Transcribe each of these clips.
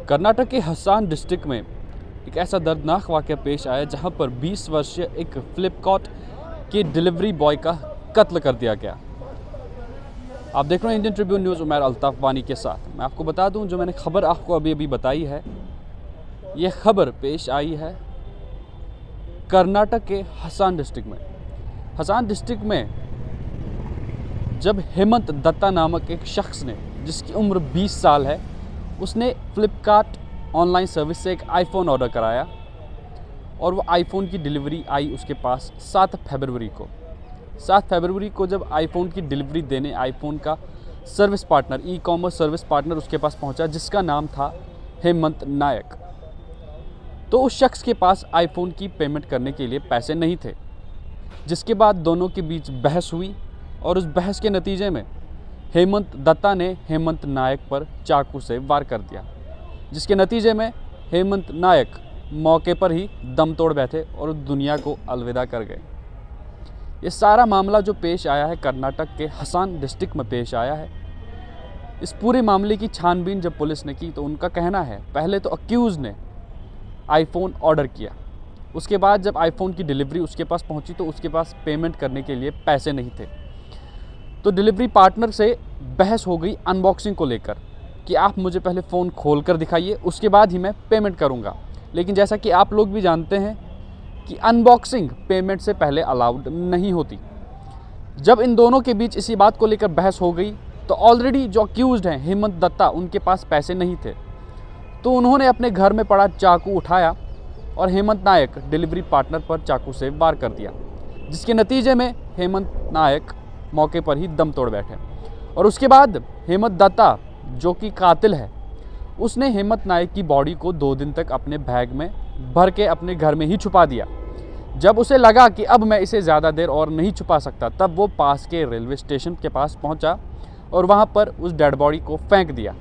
कर्नाटक के हसन डिस्ट्रिक्ट में एक ऐसा दर्दनाक वाक़या पेश आया जहां पर 20 वर्षीय एक फ्लिपकार्ट के डिलीवरी बॉय का कत्ल कर दिया गया। आप देख रहे हैं Indian Tribune news, Umair Altaf बानी के साथ। मैं आपको बता दूं, जो मैंने खबर आपको अभी बताई है, ये खबर पेश आई है कर्नाटक के हसन डिस्ट्रिक्ट में। हसन डिस्ट्रिक्ट में जब हेमंत दत्ता नामक एक शख्स ने, जिसकी उम्र 20 साल है, उसने फ्लिपकार्ट ऑनलाइन सर्विस से एक आईफ़ोन ऑर्डर कराया और वो आईफ़ोन की डिलीवरी आई उसके पास 7 फरवरी को। 7 फरवरी को जब आईफ़ोन की डिलीवरी देने आईफ़ोन का service partner, e commerce service partner उसके पास पहुंचा, जिसका नाम था हेमंत नायक। तो उस शख्स के पास आईफ़ोन की पेमेंट करने के लिए पैसे नहीं थे, जिसके बाद दोनों के बीच बहस हुई और उस बहस के नतीजे में हेमंत दत्ता ने हेमंत नायक पर चाकू से वार कर दिया, जिसके नतीजे में हेमंत नायक मौके पर ही दम तोड़ बैठे और दुनिया को अलविदा कर गए। ये सारा मामला जो पेश आया है कर्नाटक के हसन डिस्ट्रिक्ट में पेश आया है। इस पूरे मामले की छानबीन जब पुलिस ने की तो उनका कहना है, पहले तो अक्यूज़ ने आईफ़ोन ऑर्डर किया, उसके बाद जब आईफ़ोन की डिलीवरी उसके पास पहुंची तो उसके पास पेमेंट करने के लिए पैसे नहीं थे। तो डिलीवरी पार्टनर से बहस हो गई अनबॉक्सिंग को लेकर कि आप मुझे पहले फ़ोन खोल कर दिखाइए, उसके बाद ही मैं पेमेंट करूंगा। लेकिन जैसा कि आप लोग भी जानते हैं कि अनबॉक्सिंग पेमेंट से पहले अलाउड नहीं होती। जब इन दोनों के बीच इसी बात को लेकर बहस हो गई तो ऑलरेडी जो अक्यूज़्ड हैं हेमंत दत्ता, उनके पास पैसे नहीं थे, तो उन्होंने अपने घर में पड़ा चाकू उठाया और हेमंत नायक डिलीवरी पार्टनर पर चाकू से वार कर दिया, जिसके नतीजे में हेमंत नायक मौके पर ही दम तोड़ बैठे। और उसके बाद हेमंत दत्ता, जो कि कातिल है, उसने हेमंत नायक की बॉडी को 2 दिन तक अपने बैग में भर के अपने घर में ही छुपा दिया। जब उसे लगा कि अब मैं इसे ज़्यादा देर और नहीं छुपा सकता, तब वो पास के रेलवे स्टेशन के पास पहुंचा और वहां पर उस डेड बॉडी को फेंक दिया।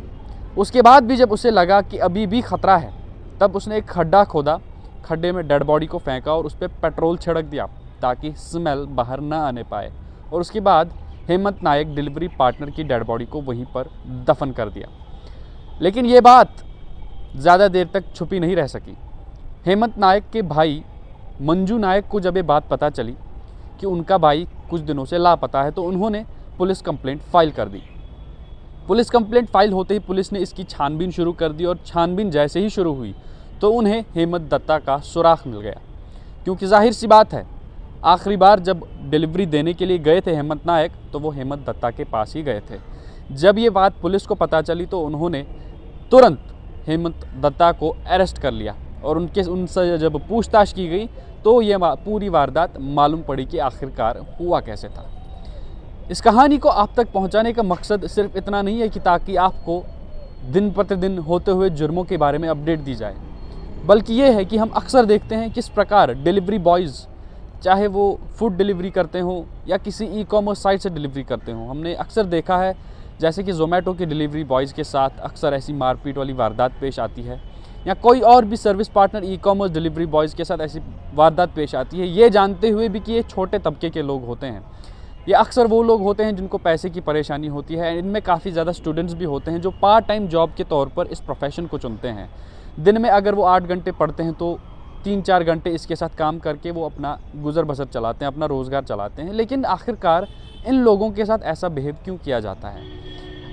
उसके बाद भी जब उसे लगा कि अभी भी ख़तरा है, तब उसने एक खड्डा खोदा, खड्डे में डेड बॉडी को फेंका और उस पर पेट्रोल छिड़क दिया ताकि स्मेल बाहर ना आने पाए। और उसके बाद हेमंत नायक डिलीवरी पार्टनर की डेड बॉडी को वहीं पर दफन कर दिया। लेकिन ये बात ज़्यादा देर तक छुपी नहीं रह सकी। हेमंत नायक के भाई मंजू नायक को जब ये बात पता चली कि उनका भाई कुछ दिनों से लापता है, तो उन्होंने पुलिस कंप्लेंट फाइल कर दी। पुलिस कंप्लेंट फाइल होते ही पुलिस ने इसकी छानबीन शुरू कर दी और छानबीन जैसे ही शुरू हुई तो उन्हें हेमंत दत्ता का सुराग मिल गया। क्योंकि जाहिर सी बात है, आखिरी बार जब डिलीवरी देने के लिए गए थे हेमंत नायक, तो वो हेमंत दत्ता के पास ही गए थे। जब ये बात पुलिस को पता चली तो उन्होंने तुरंत हेमंत दत्ता को अरेस्ट कर लिया और उनसे जब पूछताछ की गई तो ये पूरी वारदात मालूम पड़ी कि आखिरकार हुआ कैसे था। इस कहानी को आप तक पहुंचाने का मकसद सिर्फ इतना नहीं है कि ताकि आपको दिन प्रतिदिन होते हुए जुर्मों के बारे में अपडेट दी जाए, बल्कि ये है कि हम अक्सर देखते हैं किस प्रकार डिलीवरी बॉयज़, चाहे वो फूड डिलीवरी करते हों या किसी ई कॉमर्स साइट से डिलीवरी करते हों, हमने अक्सर देखा है जैसे कि ज़ोमैटो के डिलीवरी बॉयज़ के साथ अक्सर ऐसी मारपीट वाली वारदात पेश आती है, या कोई और भी service partner e commerce delivery boys के साथ ऐसी वारदात पेश आती है, ये जानते हुए भी कि ये छोटे तबके के लोग होते हैं। ये अक्सर वो लोग होते हैं जिनको पैसे की परेशानी होती है। इनमें काफ़ी ज़्यादा स्टूडेंट्स भी होते हैं जो पार्ट टाइम जॉब के तौर पर इस प्रोफेशन को चुनते हैं। दिन में अगर वो 8 घंटे पढ़ते हैं तो 3-4 घंटे इसके साथ काम करके वो अपना गुजर बसर चलाते हैं, अपना रोज़गार चलाते हैं। लेकिन आखिरकार इन लोगों के साथ ऐसा बिहेव क्यों किया जाता है?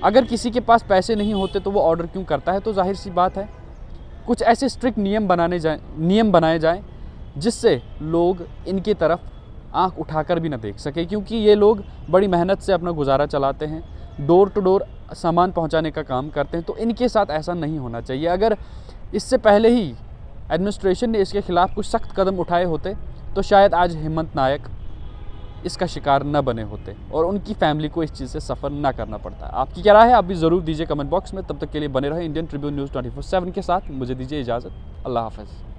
अगर किसी के पास पैसे नहीं होते तो वो ऑर्डर क्यों करता है? तो जाहिर सी बात है, कुछ ऐसे स्ट्रिक्ट नियम बनाए जाएं जिससे लोग इनकी तरफ आंख उठाकर भी ना देख सके, क्योंकि ये लोग बड़ी मेहनत से अपना गुजारा चलाते हैं, डोर टू डोर सामान पहुंचाने का काम करते हैं। तो इनके साथ ऐसा नहीं होना चाहिए। अगर इससे पहले ही एडमिनिस्ट्रेशन ने इसके खिलाफ कुछ सख्त कदम उठाए होते तो शायद आज हेमंत नायक इसका शिकार न बने होते और उनकी फैमिली को इस चीज़ से सफ़र ना करना पड़ता। आपकी क्या राय है? आप भी ज़रूर दीजिए कमेंट बॉक्स में। तब तक के लिए बने रहे इंडियन ट्रिब्यून न्यूज़ 24/7 के साथ। मुझे दीजिए इजाज़त। अल्लाह हाफ़िज़।